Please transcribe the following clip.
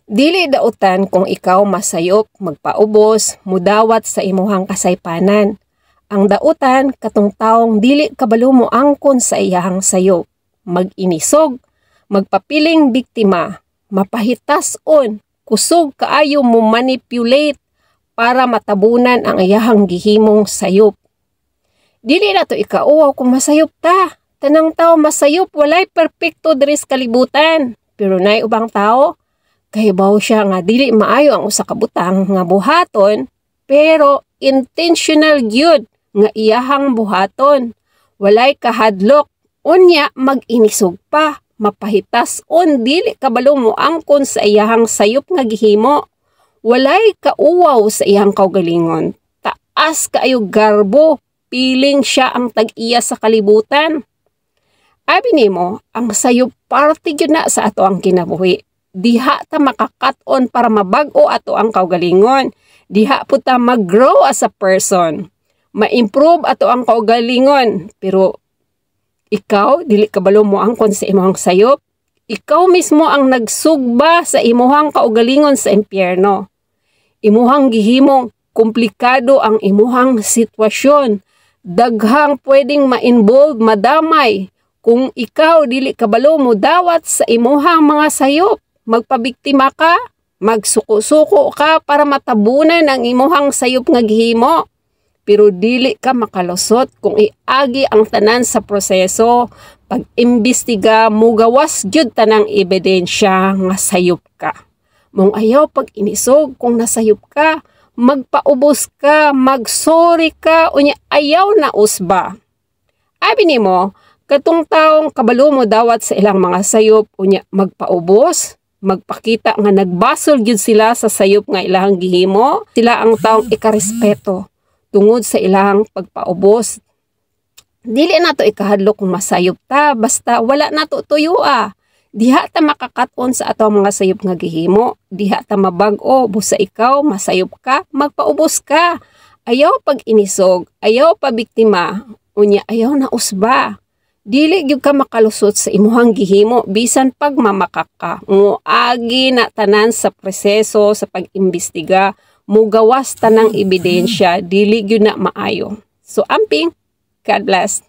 Dili dautan kung ikaw masayop, magpaubos, mudawat sa imuhang kasaypanan. Ang dautan katong taong dili kabalo mo angkon sa iyahang sayop, mag-inisog, magpapiling biktima, mapahitas-on, kusog kaayo mo manipulate para matabunan ang iyahang gihimong sayop. Dili na to ikauaw kung masayop ta. Tanang tao masayop, walay perpekto diri sa kalibutan. Pero nay ubang tao, kahibaw siya nga dili maayo ang usa ka butang nga buhaton, pero intentional gyud nga iyahang buhaton. Walay kahadlok, unya mag-inisog pa, mapahitas-on dili kabalo mo angkon sa iyahang sayop nga gihimo. Walay kauwaw sa iyang kaugalingon. Taas kaayo garbo, piling siya ang tag-iya sa kalibutan. Abi nimo, ang sayop parte gyud na sa ato ang kinabuhi. Diha ta makakaton para mabag-o ato ang kaugalingon. Diha po ta mag-grow as a person. Ma-improve ato ang kaugalingon. Pero ikaw, dili kabalo mo angkon sa imong sayop. Ikaw mismo ang nagsugba sa imuhang kaugalingon sa impyerno. Imuhang gihimong komplikado ang imuhang sitwasyon. Daghang pwedeng ma-involve, madamay. Kung ikaw dili kabalo mo dawat sa imuhang mga sayop, magpabiktima ka, magsuko-suko ka para matabunan ang imuhang sayop nga gihimo. Pero dili ka makalusot kung iagi ang tanan sa proseso, pag-imbestiga, mugawas gyud tanang ebidensya nga sayop ka. Mong ayaw pag inisog kung nasayop ka, magpaubos ka, magsorry ka, unya ayaw na usba. Abi nimo, katong taong kabalo mo dawat sa ilang mga sayop, unya magpaubos, magpakita nga nagbasol gyud sila sa sayop nga ilang gihimo, sila ang taong ikarespeto tungod sa ilang pagpaubos. Dili na to ikahadlok kung masayop ta, basta wala na to tuyua. Diha ta makakaton sa ato mga sayop nga gihimo, diha ta mabag-o, busa ikaw, masayop ka, magpaubos ka. Ayaw pag inisog, ayaw pa biktima, unya ayaw na usba. Dili gyud ka makalusot sa imuhang gihimo bisan pag mamakak ka. Muagi na tanan sa proseso sa pag-imbestiga, mugawas tanang ebidensya, dili gyud na maayo. So amping, God bless.